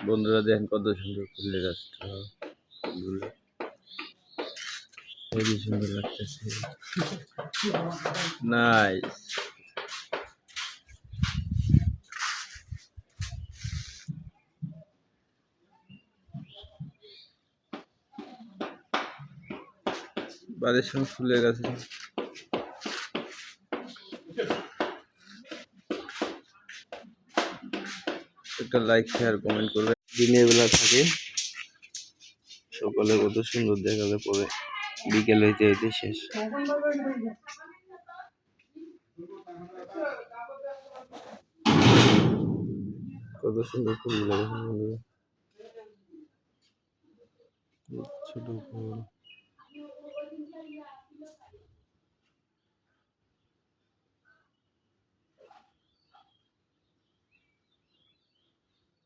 বন্ধুরা দেখেন কত সুন্দর ফুলের গাছটা, ফুলগুলো খুবই সুন্দর লাগতেছে। নাইস। বাড়ির সঙ্গে ফুলের গাছ একটা লাইক শেয়ার কমেন্ট করবে। দিনের বেলা থাকে, সকালে কত সুন্দর দেখালে পরে বিকেল হইতে হইতে শেষ। কত সুন্দর ফুল লাগে, ছোট ফুল।